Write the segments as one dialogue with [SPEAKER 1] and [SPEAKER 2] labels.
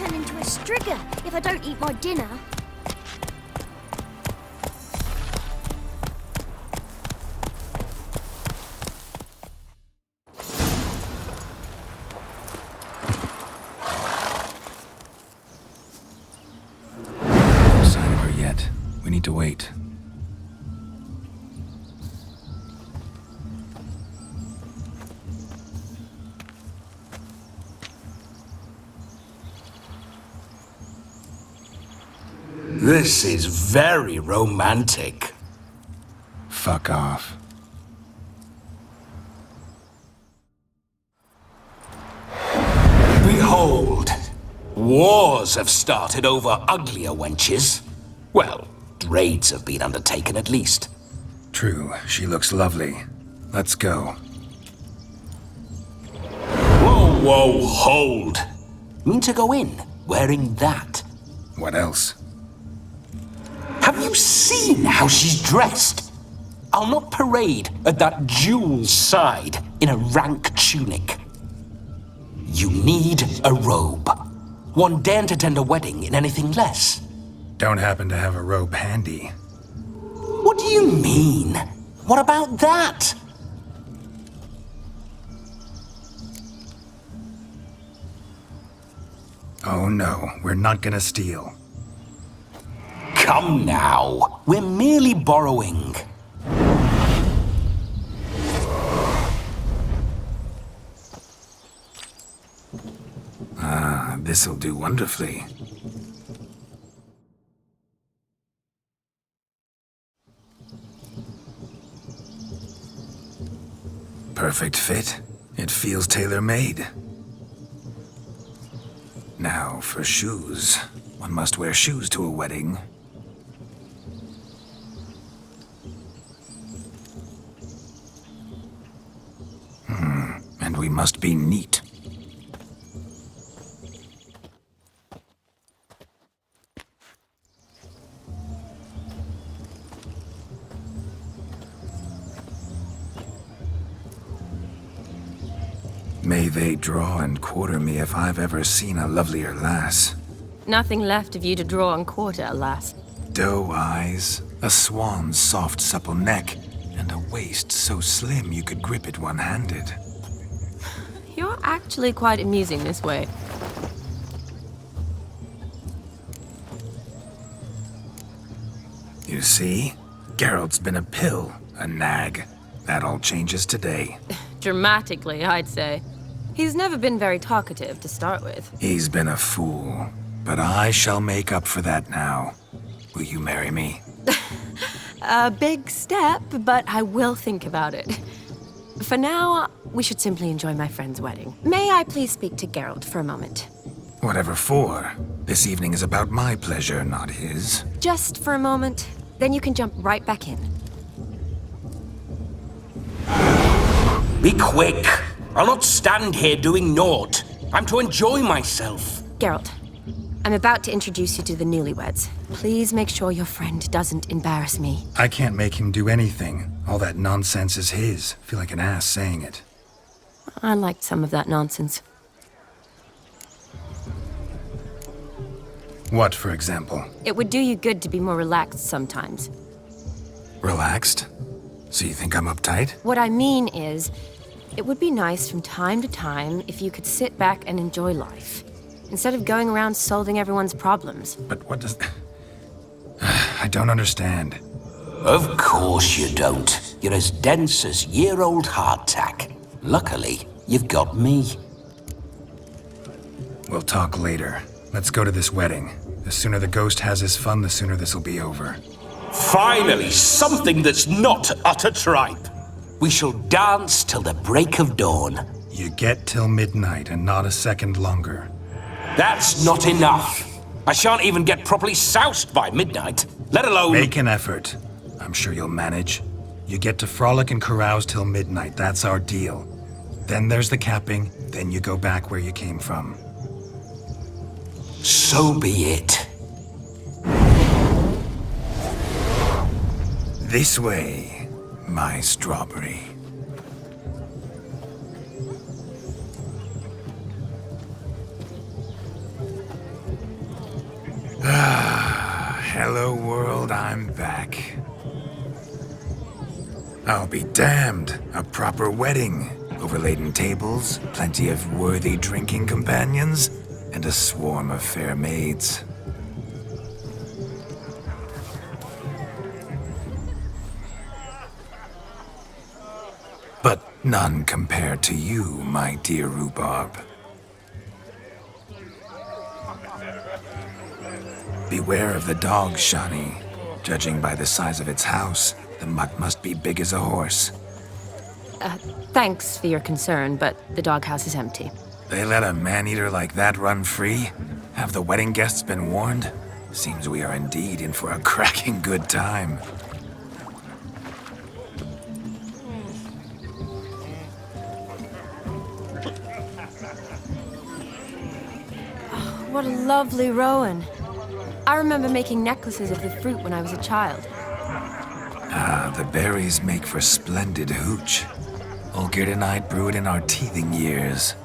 [SPEAKER 1] turn into a strigger if I don't eat my dinner.
[SPEAKER 2] No sign of her yet. We need to wait.
[SPEAKER 3] This is very romantic.
[SPEAKER 2] Fuck off.
[SPEAKER 3] Behold, wars have started over uglier wenches. Well, raids have been undertaken at least.
[SPEAKER 2] True, she looks lovely. Let's go.
[SPEAKER 3] Whoa, whoa, hold. Mean to go in wearing that?
[SPEAKER 2] What else?
[SPEAKER 3] Have you seen how she's dressed? I'll not parade at that jewel's side in a rank tunic. You need a robe. One daren't attend a wedding in anything less.
[SPEAKER 2] Don't happen to have a robe handy.
[SPEAKER 3] What do you mean? What about that?
[SPEAKER 2] Oh no, we're not gonna steal.
[SPEAKER 3] Come now, we're merely borrowing.
[SPEAKER 2] This'll do wonderfully. Perfect fit. It feels tailor-made. Now, for shoes. One must wear shoes to a wedding. And we must be neat. May they draw and quarter me if I've ever seen a lovelier lass.
[SPEAKER 4] Nothing left of you to draw and quarter, alas.
[SPEAKER 2] Doe eyes, a swan's soft supple neck, and a waist so slim you could grip it one-handed.
[SPEAKER 4] You're actually quite amusing this way.
[SPEAKER 2] You see? Geralt's been a pill, a nag. That all changes today.
[SPEAKER 4] Dramatically, I'd say. He's never been very talkative to start with.
[SPEAKER 2] He's been a fool, but I shall make up for that now. Will you marry me?
[SPEAKER 4] A big step, but I will think about it. For now, we should simply enjoy my friend's wedding. May I please speak to Geralt for a moment?
[SPEAKER 2] Whatever for. This evening is about my pleasure, not his.
[SPEAKER 4] Just for a moment, then you can jump right back in.
[SPEAKER 3] Be quick. I'll not stand here doing naught. I'm to enjoy myself.
[SPEAKER 4] Geralt, I'm about to introduce you to the newlyweds. Please make sure your friend doesn't embarrass me.
[SPEAKER 2] I can't make him do anything. All that nonsense is his. I feel like an ass saying it.
[SPEAKER 4] I liked some of that nonsense.
[SPEAKER 2] What, for example?
[SPEAKER 4] It would do you good to be more relaxed sometimes.
[SPEAKER 2] Relaxed? So you think I'm uptight?
[SPEAKER 4] What I mean is, it would be nice from time to time if you could sit back and enjoy life, instead of going around solving everyone's problems.
[SPEAKER 2] But what does... I don't understand.
[SPEAKER 3] Of course you don't. You're as dense as year-old hardtack. Luckily, you've got me.
[SPEAKER 2] We'll talk later. Let's go to this wedding. The sooner the ghost has his fun, the sooner this'll be over.
[SPEAKER 3] Finally, something that's not utter tripe. We shall dance till the break of dawn.
[SPEAKER 2] You get till midnight and not a second longer.
[SPEAKER 3] That's not enough. I shan't even get properly soused by midnight, let alone...
[SPEAKER 2] Make an effort. I'm sure you'll manage. You get to frolic and carouse till midnight. That's our deal. Then there's the capping, then you go back where you came from.
[SPEAKER 3] So be it.
[SPEAKER 2] This way, my strawberry. Hello world, I'm back. I'll be damned. A proper wedding. Overladen tables, plenty of worthy drinking companions, and a swarm of fair maids. But none compared to you, my dear rhubarb. Beware of the dog, Shani. Judging by the size of its house, the mutt must be big as a horse.
[SPEAKER 4] Thanks for your concern, but the doghouse is empty.
[SPEAKER 2] They let a man-eater like that run free? Have the wedding guests been warned? Seems we are indeed in for a cracking good time.
[SPEAKER 4] What a lovely rowan. I remember making necklaces of the fruit when I was a child.
[SPEAKER 2] Ah, the berries make for splendid hooch. Olgerd and I brewed in our teething years.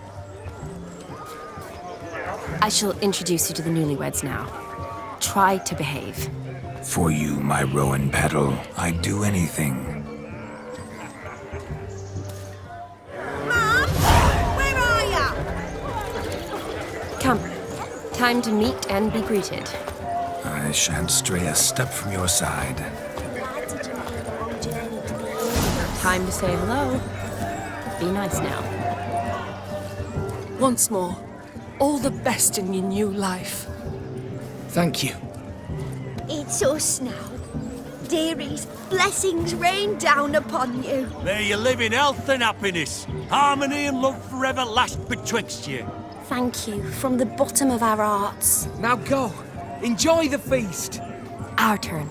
[SPEAKER 4] I shall introduce you to the newlyweds now. Try to behave.
[SPEAKER 2] For you, my rowan petal, I'd do anything.
[SPEAKER 1] Mom, where are ya?
[SPEAKER 4] Come. Time to meet and be greeted.
[SPEAKER 2] I shan't stray a step from your side.
[SPEAKER 4] Time to say hello. Be nice now.
[SPEAKER 5] Once more, all the best in your new life.
[SPEAKER 6] Thank you.
[SPEAKER 1] It's us now. Dearies, blessings rain down upon you.
[SPEAKER 7] May you live in health and happiness. Harmony and love forever last betwixt you.
[SPEAKER 1] Thank you from the bottom of our hearts.
[SPEAKER 6] Now go. Enjoy the feast.
[SPEAKER 4] Our turn.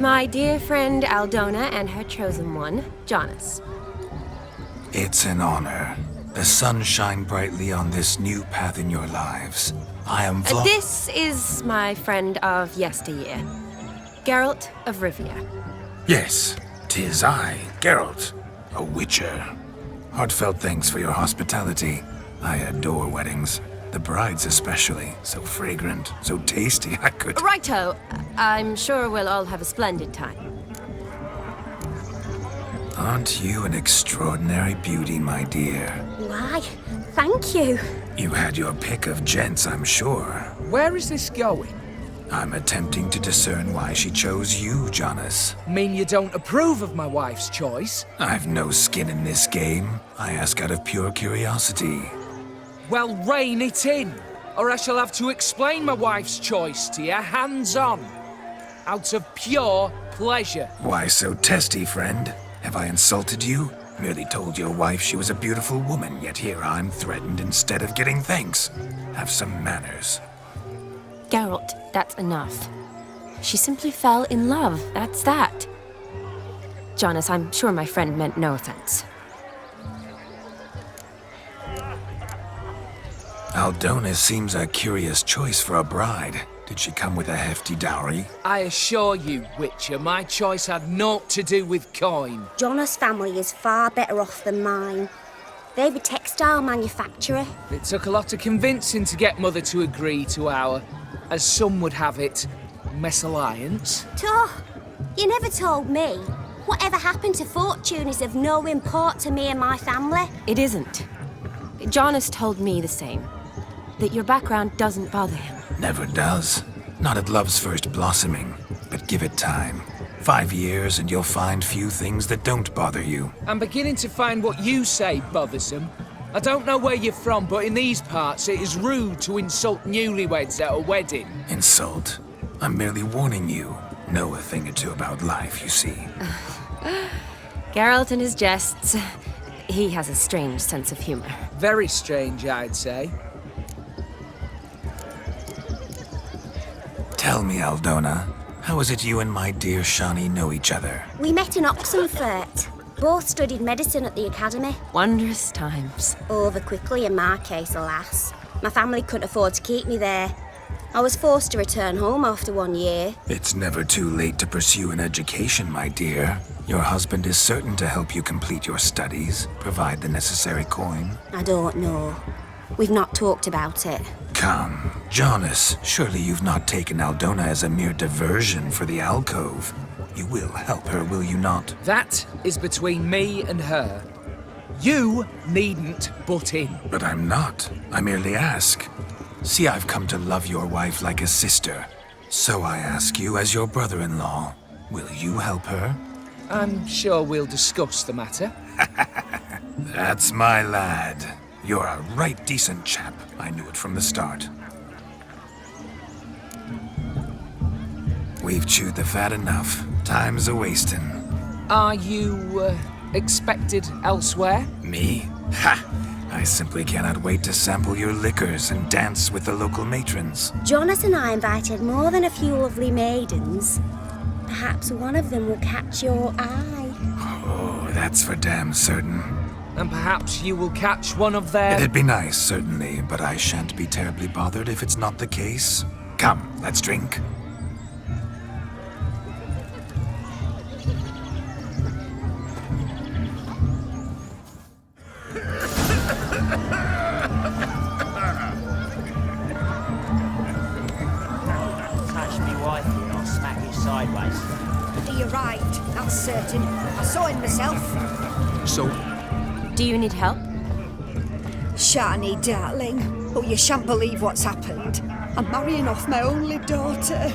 [SPEAKER 4] My dear friend Aldona and her chosen one, Jonas.
[SPEAKER 2] It's an honor. The sun shine brightly on this new path in your lives. I am
[SPEAKER 4] This is my friend of yesteryear, Geralt of Rivia.
[SPEAKER 2] Yes, 'tis I, Geralt, a witcher. Heartfelt thanks for your hospitality. I adore weddings. The brides especially. So fragrant, so tasty, I could...
[SPEAKER 4] Righto. I'm sure we'll all have a splendid time.
[SPEAKER 2] Aren't you an extraordinary beauty, my dear?
[SPEAKER 1] Why, thank you.
[SPEAKER 2] You had your pick of gents, I'm sure.
[SPEAKER 6] Where is this going?
[SPEAKER 2] I'm attempting to discern why she chose you, Jonas.
[SPEAKER 6] Mean you don't approve of my wife's choice?
[SPEAKER 2] I've no skin in this game. I ask out of pure curiosity.
[SPEAKER 6] Well, rein it in, or I shall have to explain my wife's choice to you hands-on. Out of pure pleasure.
[SPEAKER 2] Why so testy, friend? Have I insulted you? Merely told your wife she was a beautiful woman, yet here I'm threatened instead of getting thanks. Have some manners.
[SPEAKER 4] Geralt, that's enough. She simply fell in love, that's that. Jonas, I'm sure my friend meant no offense.
[SPEAKER 2] Aldona seems a curious choice for a bride. Did she come with a hefty dowry?
[SPEAKER 6] I assure you, Witcher, my choice had naught to do with coin.
[SPEAKER 1] Jonas' family is far better off than mine. They're a textile manufacturer.
[SPEAKER 6] It took a lot of convincing to get Mother to agree to our, as some would have it, mesalliance.
[SPEAKER 1] You never told me. Whatever happened to fortune is of no import to me and my family.
[SPEAKER 4] It isn't. Jonas told me the same. That your background doesn't bother him.
[SPEAKER 2] Never does. Not at love's first blossoming. But give it time. 5 years and you'll find few things that don't bother you.
[SPEAKER 6] I'm beginning to find what you say bothersome. I don't know where you're from, but in these parts it is rude to insult newlyweds at a wedding.
[SPEAKER 2] Insult? I'm merely warning you. Know a thing or two about life, you see.
[SPEAKER 4] Geralt and his jests. He has a strange sense of humor.
[SPEAKER 6] Very strange, I'd say.
[SPEAKER 2] Tell me, Aldona, how is it you and my dear Shani know each other?
[SPEAKER 1] We met in Oxenfurt. Both studied medicine at the academy.
[SPEAKER 4] Wondrous times.
[SPEAKER 1] Over quickly in my case, alas. My family couldn't afford to keep me there. I was forced to return home after 1 year.
[SPEAKER 2] It's never too late to pursue an education, my dear. Your husband is certain to help you complete your studies, provide the necessary coin.
[SPEAKER 1] I don't know. We've not talked about it.
[SPEAKER 2] Come, Jonas, surely you've not taken Aldona as a mere diversion for the alcove. You will help her, will you not?
[SPEAKER 6] That is between me and her. You needn't butt in.
[SPEAKER 2] But I'm not. I merely ask. See, I've come to love your wife like a sister. So I ask you, as your brother-in-law, will you help her?
[SPEAKER 6] I'm sure we'll discuss the matter.
[SPEAKER 2] That's my lad. You're a right decent chap. I knew it from the start. We've chewed the fat enough. Time's a-wasting.
[SPEAKER 6] Are you, expected elsewhere?
[SPEAKER 2] Me? Ha! I simply cannot wait to sample your liquors and dance with the local matrons.
[SPEAKER 1] Jonas and I invited more than a few lovely maidens. Perhaps one of them will catch your eye.
[SPEAKER 2] Oh, that's for damn certain.
[SPEAKER 6] And perhaps you will catch one of their...
[SPEAKER 2] It'd be nice, certainly, but I shan't be terribly bothered if it's not the case. Come, let's drink.
[SPEAKER 8] Touch me wifey and I'll smack you sideways.
[SPEAKER 9] You're right, that's certain. I saw him myself.
[SPEAKER 2] So,
[SPEAKER 4] Do you need help?
[SPEAKER 9] Shani, darling. Oh, you shan't believe what's happened. I'm marrying off my only daughter.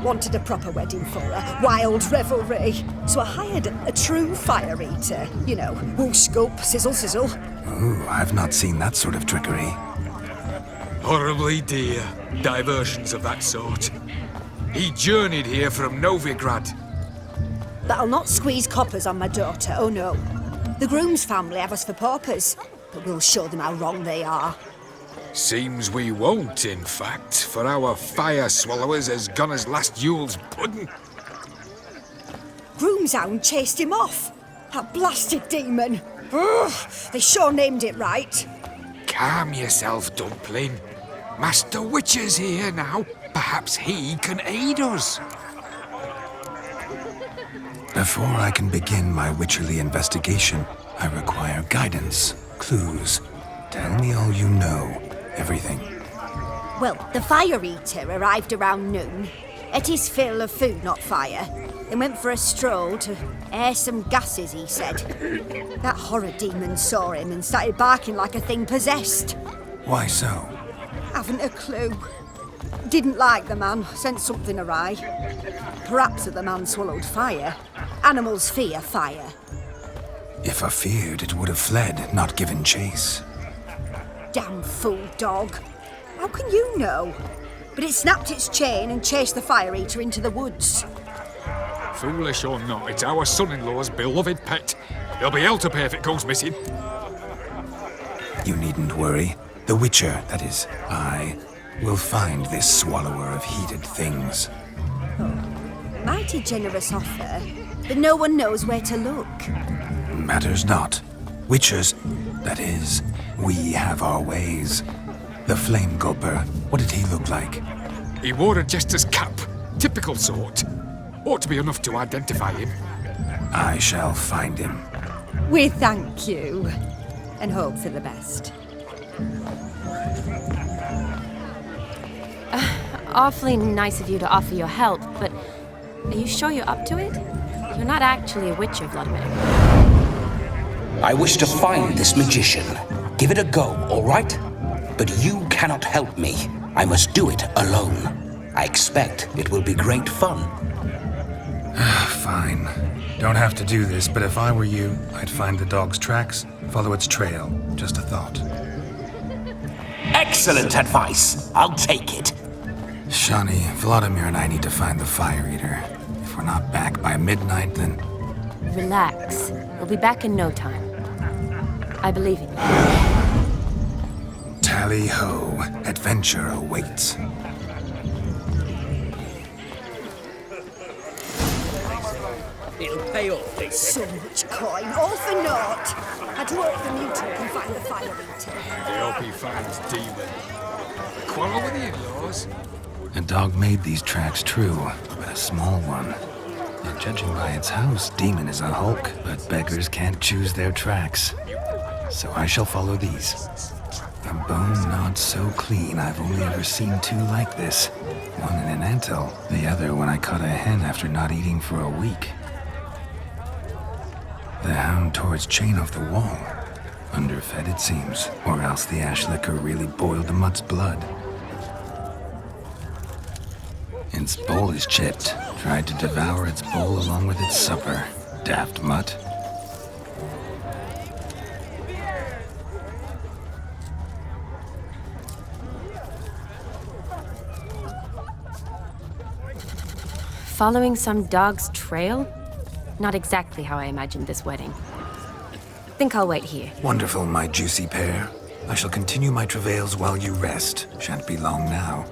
[SPEAKER 9] Wanted a proper wedding for her, wild revelry. So I hired a true fire eater. You know, whoosh, scope, sizzle, sizzle.
[SPEAKER 2] ooh, I've not seen that sort of trickery.
[SPEAKER 10] Horribly dear diversions of that sort. He journeyed here from Novigrad.
[SPEAKER 9] But I'll not squeeze coppers on my daughter, oh no. The groom's family have us for paupers, but we'll show them how wrong they are.
[SPEAKER 10] Seems we won't, in fact, for our fire swallowers has gone as last Yule's pudding.
[SPEAKER 9] Groom's hound chased him off. That blasted demon. Ugh, they sure named it right.
[SPEAKER 10] Calm yourself, Dumpling. Master Witcher's here now. Perhaps he can aid us.
[SPEAKER 2] Before I can begin my witcherly investigation, I require guidance, clues. Tell me all you know. Everything.
[SPEAKER 9] Well, the fire eater arrived around noon. Ate his fill of food, not fire. Then went for a stroll to air some gases, he said. That horror demon saw him and started barking like a thing possessed.
[SPEAKER 2] Why so?
[SPEAKER 9] Haven't a clue. Didn't like the man, sent something awry. Perhaps the man swallowed fire. Animals fear fire.
[SPEAKER 2] If I feared, it would have fled, not given chase.
[SPEAKER 9] Damn fool dog. How can you know? But it snapped its chain and chased the fire eater into the woods.
[SPEAKER 10] Foolish or not, it's our son-in-law's beloved pet. There'll be hell to pay if it goes missing.
[SPEAKER 2] You needn't worry. The Witcher, that is, I, will find this swallower of heated things.
[SPEAKER 9] Mighty generous offer, but no one knows where to look.
[SPEAKER 2] Matters not. Witchers, that is, we have our ways. The Flame Gulper, what did he look like?
[SPEAKER 10] He wore a jester's cap. Typical sort. Ought to be enough to identify him.
[SPEAKER 2] I shall find him.
[SPEAKER 9] We thank you, and hope for the best.
[SPEAKER 4] Awfully nice of you to offer your help, but are you sure you're up to it? You're not actually a witcher, Vladimir.
[SPEAKER 3] I wish to find this magician. Give it a go, all right? But you cannot help me. I must do it alone. I expect it will be great fun.
[SPEAKER 2] Fine. Don't have to do this, but if I were you, I'd find the dog's tracks, follow its trail. Just a thought.
[SPEAKER 3] Excellent advice. I'll take it.
[SPEAKER 2] Shani, Vladimir and I need to find the fire eater. If we're not back by midnight, then...
[SPEAKER 4] Relax. We'll be back in no time. I believe in you.
[SPEAKER 2] Tally-ho. Adventure awaits.
[SPEAKER 7] It'll pay off, they
[SPEAKER 9] So much coin, all for naught. I'd hope the mutant can find the fire eater.
[SPEAKER 10] I hope he finds Demon. Quarrel with the in-laws?
[SPEAKER 2] A dog made these tracks true, but a small one. And judging by its house, Demon is a hulk, but beggars can't choose their tracks. So I shall follow these. A bone gnawed so clean I've only ever seen two like this. One in an anthill, the other when I caught a hen after not eating for a week. The hound tore its chain off the wall. Underfed it seems, or else the ash liquor really boiled the mutt's blood. Its bowl is chipped. Tried to devour its bowl along with its supper. Daft mutt.
[SPEAKER 4] Following some dog's trail? Not exactly how I imagined this wedding. Think I'll wait here.
[SPEAKER 2] Wonderful, my juicy pair. I shall continue my travails while you rest. Shan't be long now.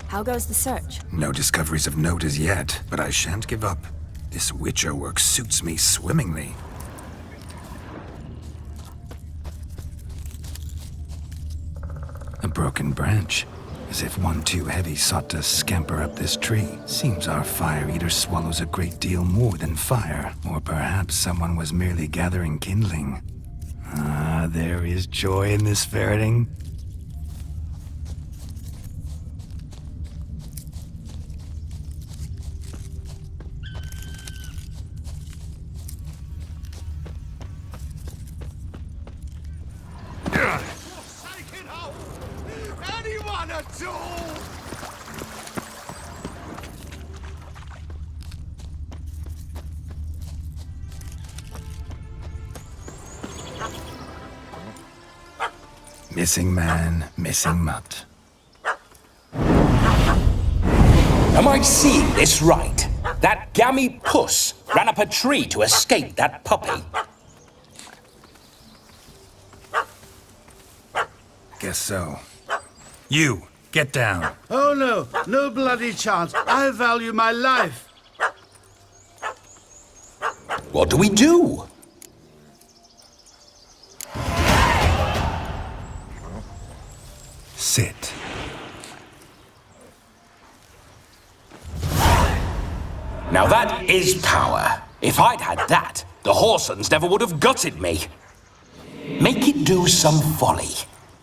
[SPEAKER 4] How goes the search?
[SPEAKER 2] No discoveries of note as yet, but I shan't give up. This Witcher work suits me swimmingly. A broken branch. As if one too heavy sought to scamper up this tree. Seems our fire eater swallows a great deal more than fire. Or perhaps someone was merely gathering kindling. Ah, there is joy in this ferreting.
[SPEAKER 7] Anyone at all?
[SPEAKER 2] Missing man, missing mutt.
[SPEAKER 3] Am I seeing this right? That gammy puss ran up a tree to escape that puppy.
[SPEAKER 2] Guess so. You, get down.
[SPEAKER 11] Oh no, no bloody chance. I value my life.
[SPEAKER 3] What do we do?
[SPEAKER 2] Sit.
[SPEAKER 3] Now that is power. If I'd had that, the Horsons never would have gutted me. Make it do some folly.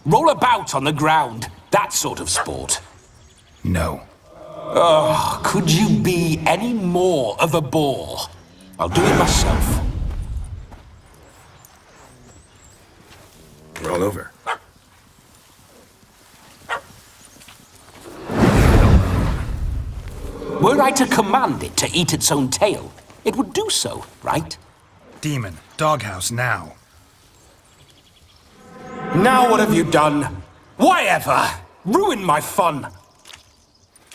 [SPEAKER 3] Roll about on the ground. That sort of sport.
[SPEAKER 2] No.
[SPEAKER 3] Oh, could you be any more of a bore? I'll do it myself.
[SPEAKER 2] Roll over.
[SPEAKER 3] Were I to command it to eat its own tail, it would do so, right?
[SPEAKER 2] Demon, doghouse now.
[SPEAKER 3] Now what have you done? Why ever? Ruin my fun.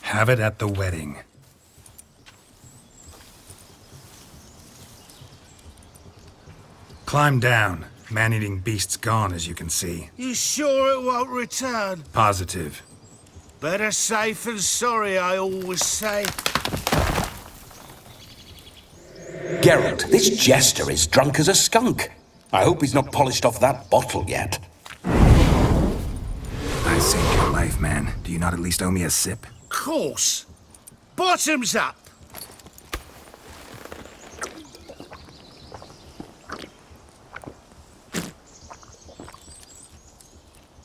[SPEAKER 2] Have it at the wedding. Climb down. Man-eating beast's gone, as you can see.
[SPEAKER 11] You sure it won't return?
[SPEAKER 2] Positive.
[SPEAKER 11] Better safe than sorry, I always say.
[SPEAKER 3] Geralt, this jester is drunk as a skunk. I hope he's not polished off that bottle yet.
[SPEAKER 2] I saved your life, man. Do you not at least owe me a sip?
[SPEAKER 11] Course. Bottoms up.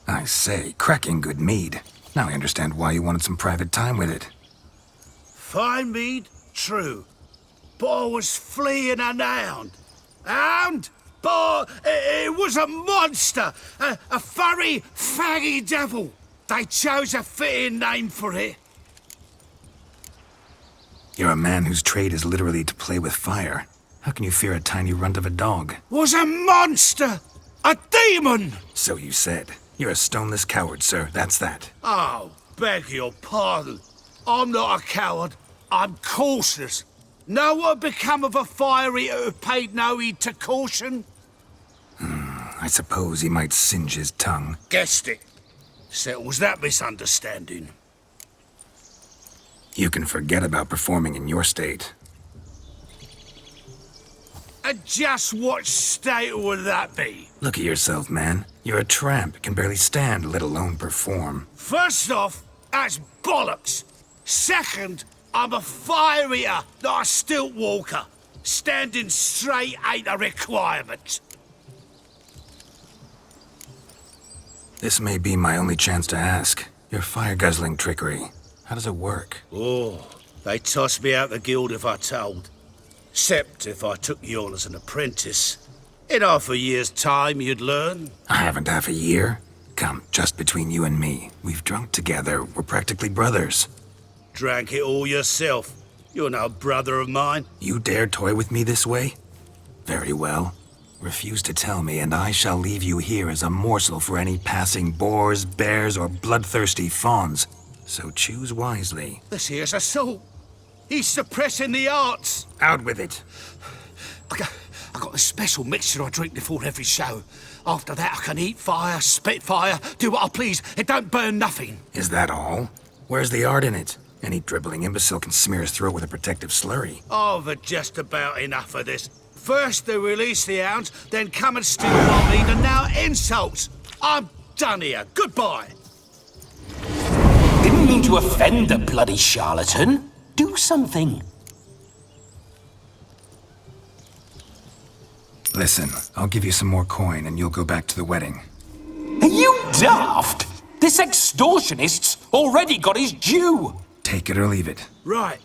[SPEAKER 2] I say, cracking good mead. Now I understand why you wanted some private time with it.
[SPEAKER 11] Fine mead, true. But I was fleeing a hound. Hound? But it was a monster. A furry, faggy devil. They chose a fitting name for it.
[SPEAKER 2] You're a man whose trade is literally to play with fire. How can you fear a tiny runt of a dog?
[SPEAKER 11] Was a monster. A demon.
[SPEAKER 2] So you said. You're a stoneless coward, sir. That's that.
[SPEAKER 11] Oh, beg your pardon. I'm not a coward. I'm cautious. Know what become of a fire eater who paid no heed to caution?
[SPEAKER 2] I suppose he might singe his tongue.
[SPEAKER 11] Guessed it. Settles that misunderstanding.
[SPEAKER 2] You can forget about performing in your state.
[SPEAKER 11] And just what state would that be?
[SPEAKER 2] Look at yourself, man. You're a tramp, can barely stand, let alone perform.
[SPEAKER 11] First off, that's bollocks. Second, I'm a fire eater, not a stilt walker. Standing straight ain't a requirement.
[SPEAKER 2] This may be my only chance to ask. Your fire-guzzling trickery, how does it work?
[SPEAKER 11] Oh, they toss me out the guild if I told. Except if I took you on as an apprentice. In half a year's time, you'd learn.
[SPEAKER 2] I haven't half a year. Come, just between you and me. We've drunk together. We're practically brothers.
[SPEAKER 11] Drank it all yourself. You're no brother of mine.
[SPEAKER 2] You dare toy with me this way? Very well. Refuse to tell me, and I shall leave you here as a morsel for any passing boars, bears, or bloodthirsty fawns. So choose wisely.
[SPEAKER 11] This here's assault. He's suppressing the arts.
[SPEAKER 2] Out with it.
[SPEAKER 11] I got a special mixture I drink before every show. After that, I can eat fire, spit fire, do what I please. It don't burn nothing.
[SPEAKER 2] Is that all? Where's the art in it? Any dribbling imbecile can smear his throat with a protective slurry.
[SPEAKER 11] I've had just about enough of this. First they release the hounds, then come and steal my meat, and now insults. I'm done here. Goodbye.
[SPEAKER 3] Didn't mean to offend the bloody charlatan. Do something.
[SPEAKER 2] Listen, I'll give you some more coin and you'll go back to the wedding.
[SPEAKER 3] Are you daft? This extortionist's already got his due.
[SPEAKER 2] Take it or leave it.
[SPEAKER 11] Right.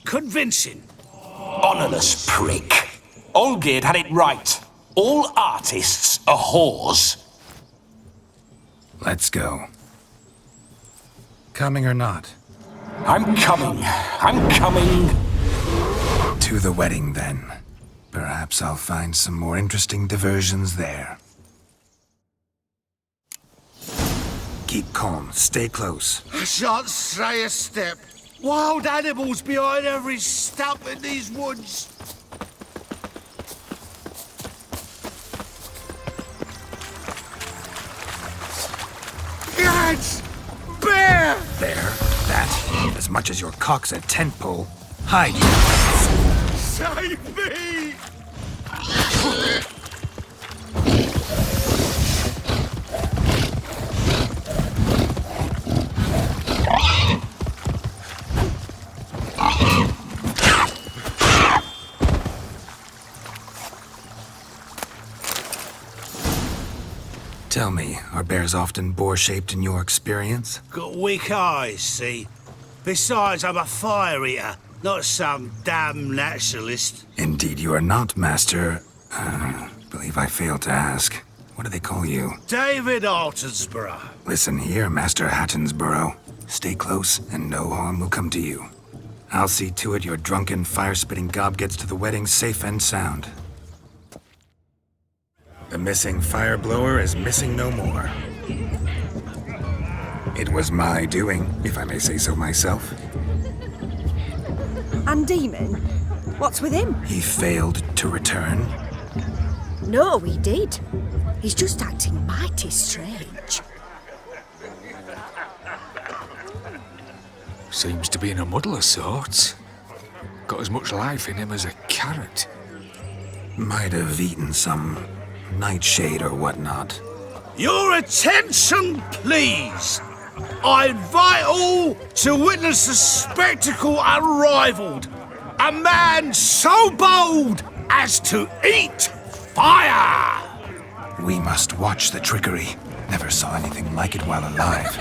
[SPEAKER 11] Convincing.
[SPEAKER 3] Honourless prick. Olgerd had it right. All artists are whores.
[SPEAKER 2] Let's go. Coming or not?
[SPEAKER 3] I'm coming. I'm coming.
[SPEAKER 2] To the wedding, then. Perhaps I'll find some more interesting diversions there. Keep calm. Stay close.
[SPEAKER 11] I shan't stray a step. Wild animals behind every stump in these woods. Lads! Bear!
[SPEAKER 2] There. That. As much as your cock's a tent pole. Hide.
[SPEAKER 11] Save me!
[SPEAKER 2] Tell me, are bears often boar-shaped in your experience?
[SPEAKER 11] Got weak eyes, see? Besides, I'm a fire eater, not some damn naturalist.
[SPEAKER 2] Indeed you are not, Master. Believe I failed to ask. What do they call you?
[SPEAKER 11] David Altonsborough.
[SPEAKER 2] Listen here, Master Hattonsborough. Stay close, and no harm will come to you. I'll see to it your drunken, fire-spitting gob gets to the wedding safe and sound. The missing fire blower is missing no more. It was my doing, if I may say so myself.
[SPEAKER 9] And Demon? What's with him?
[SPEAKER 2] He failed to return.
[SPEAKER 9] No, he did. He's just acting mighty strange.
[SPEAKER 10] Seems to be in a muddle of sorts. Got as much life in him as a carrot.
[SPEAKER 2] Might have eaten some nightshade or whatnot.
[SPEAKER 11] Your attention, please! I invite all to witness a spectacle unrivaled. A man so bold as to eat fire!
[SPEAKER 2] We must watch the trickery. Never saw anything like it while alive.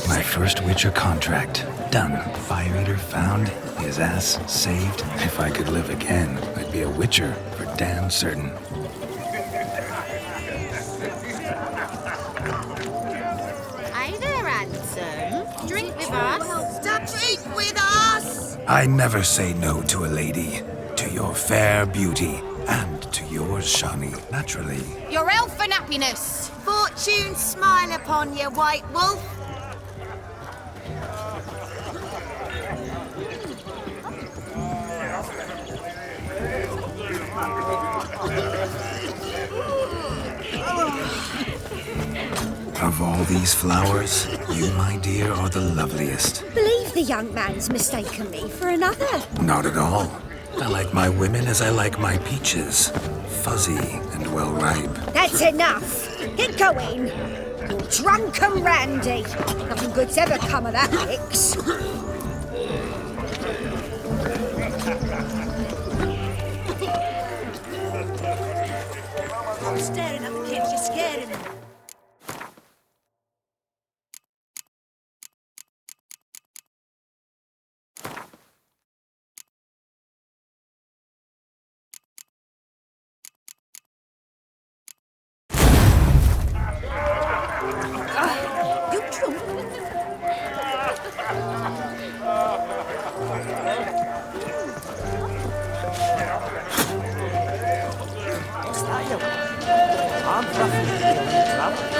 [SPEAKER 2] My first Witcher contract. Done. Fire Eater found. His ass saved. If I could live again, I'd be a Witcher for damn certain.
[SPEAKER 1] Hey there, handsome. Drink with us. Drink with us!
[SPEAKER 2] I never say no to a lady. To to your fair beauty, and to yours, Shani, naturally.
[SPEAKER 12] Your health and happiness. Fortune smile upon you, White Wolf.
[SPEAKER 2] Of all these flowers, you, my dear, are the loveliest.
[SPEAKER 9] Believe the young man's mistaken me for another.
[SPEAKER 2] Not at all. I like my women as I like my peaches. Fuzzy and well ripe.
[SPEAKER 9] That's enough. Get going. You're drunk and randy. Nothing good's ever come of that mix.
[SPEAKER 12] Stop staring at the kids, you're scaring them. You drunk?
[SPEAKER 8] What's that, you? I'm roughly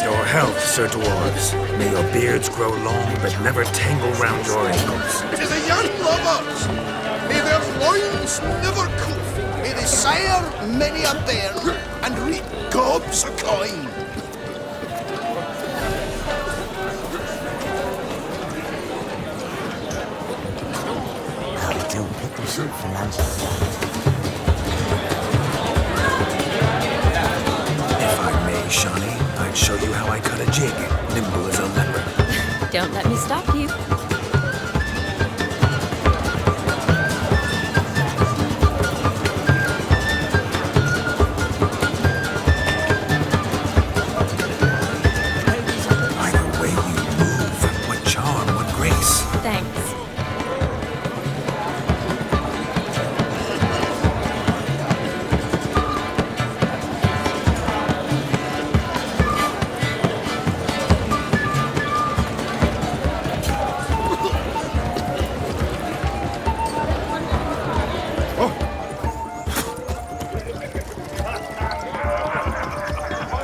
[SPEAKER 2] Your health, Sir Dwarves. May your beards grow long, but never tangle round your ankles.
[SPEAKER 11] To the young lovers, may their loins never cough. May they sire many a bairn and reap gobs of coin.
[SPEAKER 8] I'll do pickle soup for lunch.
[SPEAKER 2] If I may, Shani, I'd show you how I cut a jig, nimble as a leopard.
[SPEAKER 4] Don't let me stop you.
[SPEAKER 2] By the way you move, what charm, what grace.
[SPEAKER 4] Thanks.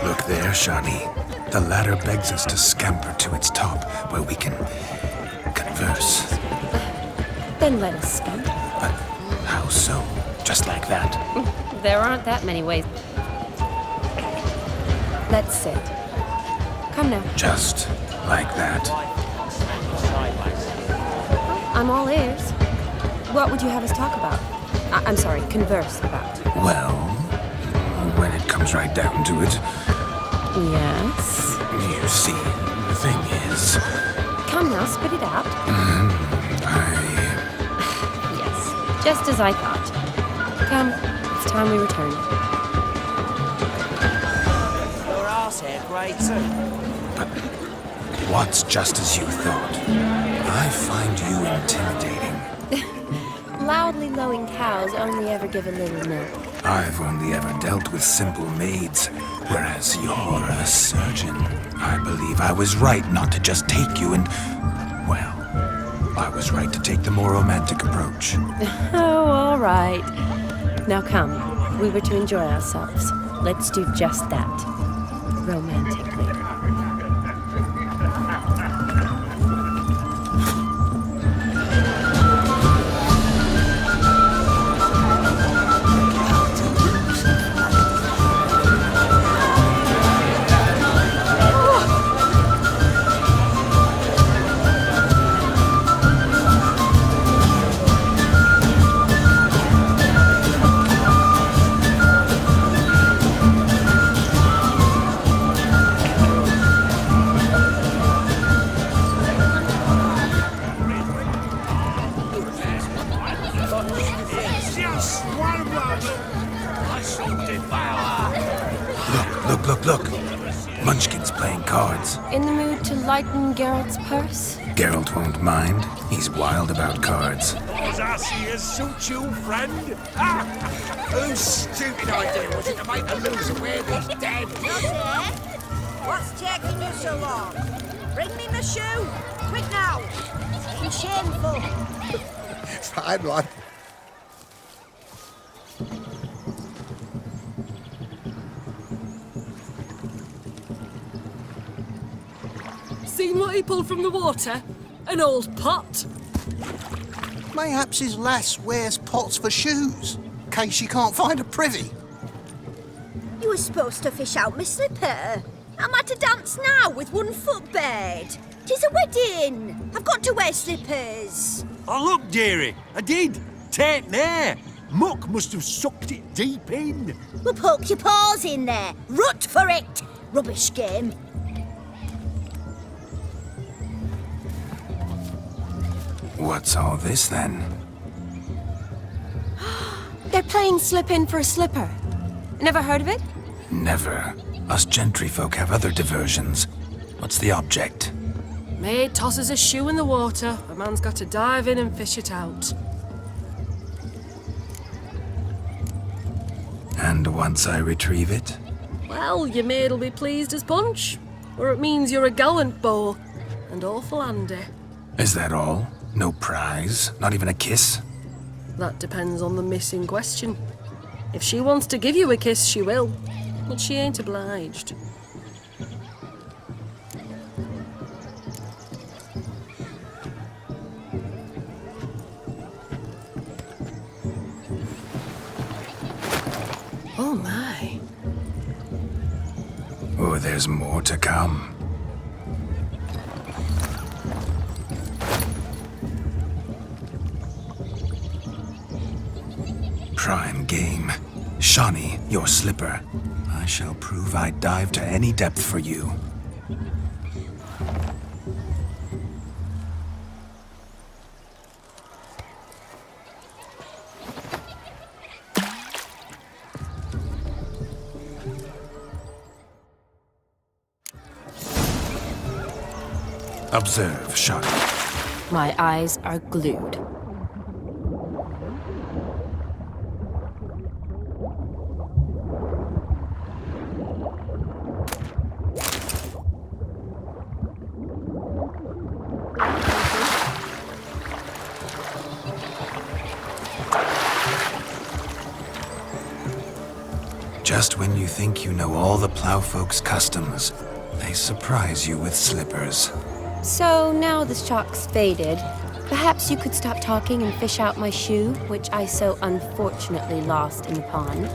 [SPEAKER 2] Look there, Shani. The ladder begs us to scamper to its top, where we can converse.
[SPEAKER 4] Then let us scamper.
[SPEAKER 2] But how so? Just like that?
[SPEAKER 4] There aren't that many ways. Let's sit. Come now.
[SPEAKER 2] Just like that?
[SPEAKER 4] I'm all ears. What would you have us talk about? I'm sorry, converse about.
[SPEAKER 2] Well, when it comes right down to it,
[SPEAKER 4] Yes?
[SPEAKER 2] you see, the thing is,
[SPEAKER 4] Come now, spit it out. Yes, just as I thought. Come, it's time we return.
[SPEAKER 8] Your arse hair grey too.
[SPEAKER 2] But what's just as you thought? I find you intimidating.
[SPEAKER 4] Loudly lowing cows only ever give a little milk.
[SPEAKER 2] I've only ever dealt with simple maids, whereas you're a surgeon. I believe I was right not to just take you and, well, I was right to take the more romantic approach.
[SPEAKER 4] Oh, all right. Now come, we were to enjoy ourselves. Let's do just that. Romantically.
[SPEAKER 11] Just one moment. I shall devour.
[SPEAKER 2] Look. Munchkin's playing cards.
[SPEAKER 4] In the mood to lighten Geralt's purse?
[SPEAKER 2] Geralt won't mind. He's wild about cards.
[SPEAKER 7] As I see as suit you, friend.
[SPEAKER 11] Whose stupid idea was it to make a loser wear these dead?
[SPEAKER 12] What's taking you so long?
[SPEAKER 9] Bring me my shoe! Quick now! It's shameful.
[SPEAKER 13] Fine, lad.
[SPEAKER 5] Seen what he pulled from the water? An old pot.
[SPEAKER 13] Mayhaps his lass wears pots for shoes, in case she can't find a privy.
[SPEAKER 1] You were supposed to fish out my slipper. I'm at a dance now with one foot bared. 'Tis a wedding. I've got to wear slippers.
[SPEAKER 7] Oh, look, dearie, I did. Take there. Muck must have sucked it deep in.
[SPEAKER 1] Well, poke your paws in there. Rut for it. Rubbish game.
[SPEAKER 2] What's all this then?
[SPEAKER 4] They're playing slip in for a slipper. Never heard of it?
[SPEAKER 2] Never. Us gentry folk have other diversions. What's the object?
[SPEAKER 5] Maid tosses a shoe in the water. A man's got to dive in and fish it out.
[SPEAKER 2] And once I retrieve it?
[SPEAKER 5] Well, your maid'll be pleased as punch. Or it means you're a gallant beau. And awful handy.
[SPEAKER 2] Is that all? No prize? Not even a kiss?
[SPEAKER 5] That depends on the miss in question. If she wants to give you a kiss, she will. But she ain't obliged. Oh my.
[SPEAKER 2] Oh, there's more to come. Prime game. Shawnee, your slipper. I shall prove I'd dive to any depth for you. Observe, Shawnee.
[SPEAKER 4] My eyes are glued.
[SPEAKER 2] Just when you think you know all the plowfolk's customs, they surprise you with slippers.
[SPEAKER 4] So now the shock's faded. Perhaps you could stop talking and fish out my shoe, which I so unfortunately lost in the pond.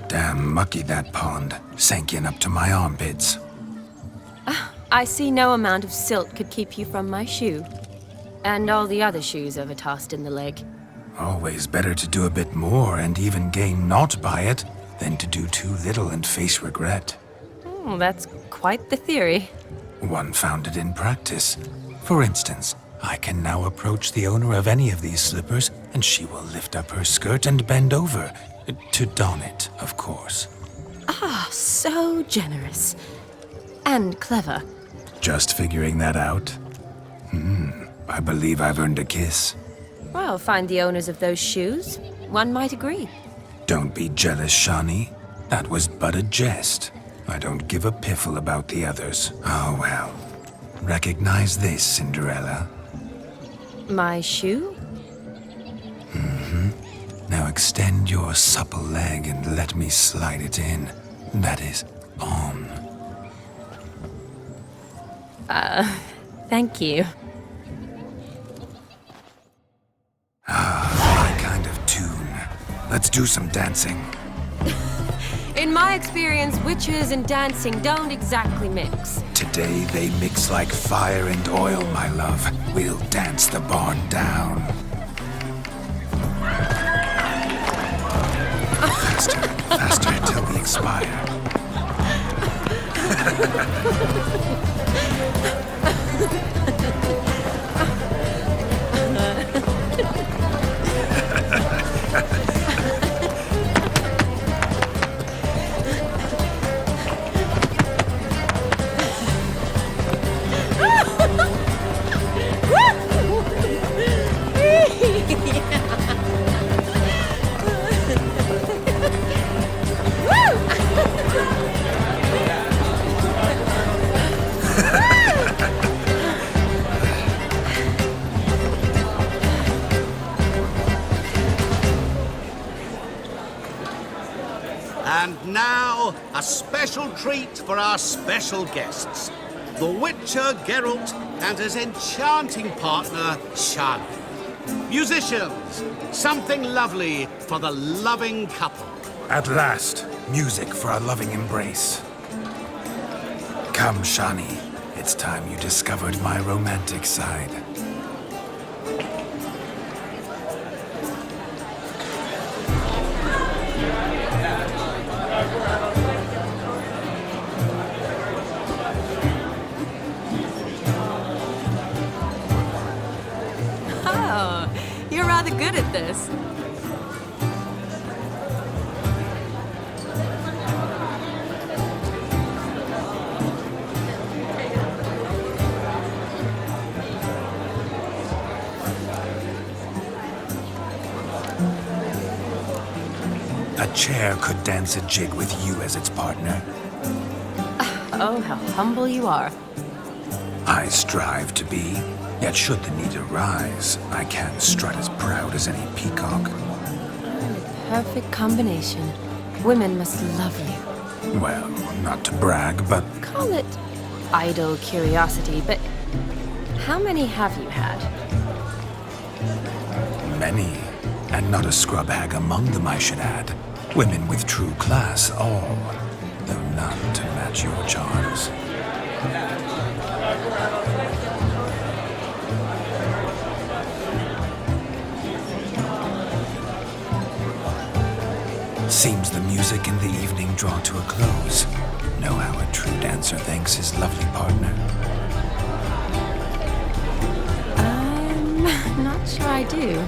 [SPEAKER 2] Damn mucky that pond, sank in up to my armpits.
[SPEAKER 4] I see no amount of silt could keep you from my shoe. And all the other shoes ever tossed in the lake.
[SPEAKER 2] Always better to do a bit more and even gain naught by it than to do too little and face regret.
[SPEAKER 4] Oh, that's quite the theory.
[SPEAKER 2] One founded in practice. For instance, I can now approach the owner of any of these slippers, and she will lift up her skirt and bend over. To don it, of course.
[SPEAKER 4] Ah, so generous. And clever.
[SPEAKER 2] Just figuring that out? I believe I've earned a kiss.
[SPEAKER 4] Well, find the owners of those shoes. One might agree.
[SPEAKER 2] Don't be jealous, Shawnee. That was but a jest. I don't give a piffle about the others. Oh well. Recognize this, Cinderella.
[SPEAKER 4] My shoe?
[SPEAKER 2] Now extend your supple leg and let me slide it in. That is, on.
[SPEAKER 4] Thank you.
[SPEAKER 2] My kind of tune. Let's do some dancing.
[SPEAKER 4] In my experience, witches and dancing don't exactly mix.
[SPEAKER 2] Today they mix like fire and oil, my love. We'll dance the barn down. Faster, faster till we expire.
[SPEAKER 11] And now, a special treat for our special guests. The Witcher Geralt and his enchanting partner, Shani. Musicians, something lovely for the loving couple.
[SPEAKER 2] At last, music for our loving embrace. Come, Shani. It's time you discovered my romantic side.
[SPEAKER 4] Oh, you're rather good at this.
[SPEAKER 2] A chair could dance a jig with you as its partner.
[SPEAKER 4] Oh, how humble you are.
[SPEAKER 2] I strive to be, yet should the need arise, I can strut as proud as any peacock.
[SPEAKER 4] Perfect combination. Women must love you.
[SPEAKER 2] Well, not to brag, but
[SPEAKER 4] Call it idle curiosity, but how many have you had?
[SPEAKER 2] many. And not a scrub hag among them, I should add. Women with true class, all, though none to match your charms. Seems the music in the evening draw to a close. Know how a true dancer thanks his lovely partner.
[SPEAKER 4] I'm not sure I do.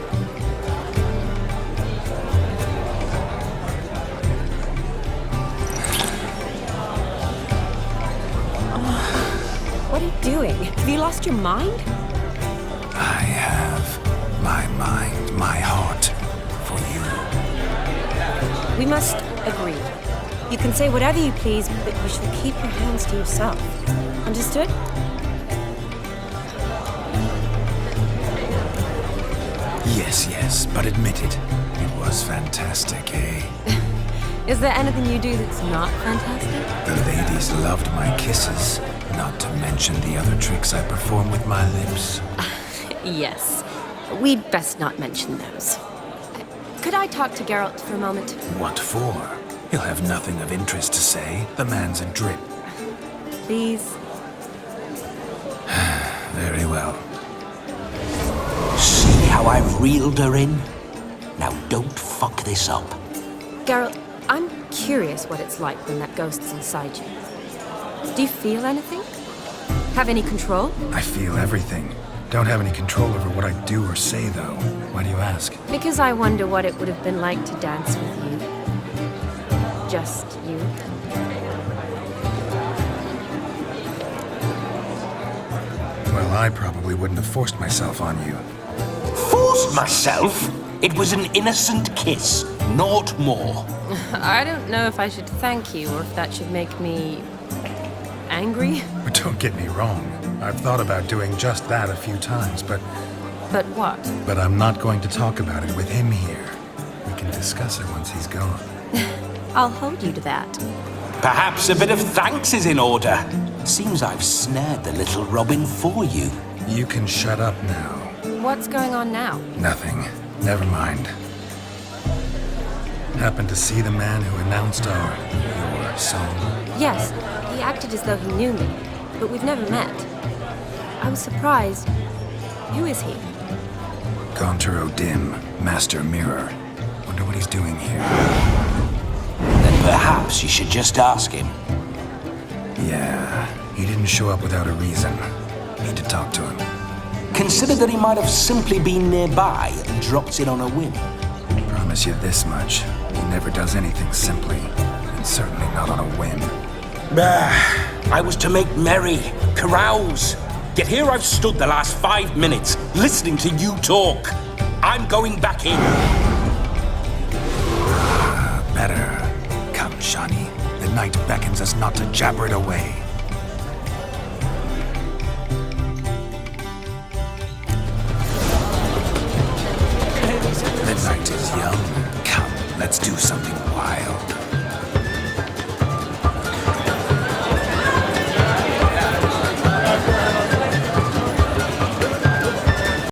[SPEAKER 4] What are you doing? Have you lost your mind?
[SPEAKER 2] I have my mind, my heart for you.
[SPEAKER 4] We must agree. You can say whatever you please, but you shall keep your hands to yourself. Understood?
[SPEAKER 2] Yes, yes, but admit it. It was fantastic, eh?
[SPEAKER 4] Is there anything you do that's not fantastic?
[SPEAKER 2] The ladies loved my kisses, not to mention the other tricks I perform with my lips.
[SPEAKER 4] Yes. We'd best not mention those. Could I talk to Geralt for a moment?
[SPEAKER 2] What for? He'll have nothing of interest to say. The man's a drip.
[SPEAKER 4] Please?
[SPEAKER 2] Very well.
[SPEAKER 3] See how I've reeled her in? Now don't fuck this up.
[SPEAKER 4] Geralt, I'm curious what it's like when that ghost's inside you. Do you feel anything? Have any control?
[SPEAKER 2] I feel everything. Don't have any control over what I do or say, though. Why do you ask?
[SPEAKER 4] Because I wonder what it would have been like to dance with you. Just you.
[SPEAKER 2] Well, Well, I probably wouldn't have forced myself on you.
[SPEAKER 3] Forced myself? It was an innocent kiss, naught more.
[SPEAKER 4] I don't know if I should thank you or if that should make me angry.
[SPEAKER 2] But don't get me wrong. I've thought about doing just that a few times, but
[SPEAKER 4] But what?
[SPEAKER 2] But I'm not going to talk about it with him here. We can discuss it once he's gone.
[SPEAKER 4] I'll hold you to that.
[SPEAKER 3] Perhaps a bit of thanks is in order. Seems I've snared the little Robin for you.
[SPEAKER 2] You can shut up now.
[SPEAKER 4] What's going on now?
[SPEAKER 2] Nothing. Never mind. Happened to see the man who announced your song?
[SPEAKER 4] Yes, he acted as though he knew me, but we've never met. I was surprised. Who is he?
[SPEAKER 2] Gonter Dim, Master Mirror. Wonder what he's doing here.
[SPEAKER 3] Then perhaps you should just ask him.
[SPEAKER 2] Yeah, he didn't show up without a reason. Need to talk to him.
[SPEAKER 3] Consider that he might have simply been nearby and dropped in on a whim.
[SPEAKER 2] Promise you this much. He never does anything simply, and certainly not on a whim.
[SPEAKER 3] I was to make merry, carouse. Yet here I've stood the last 5 minutes, listening to you talk. I'm going back in.
[SPEAKER 2] Better. Come, Shani. The night beckons us not to jabber it away.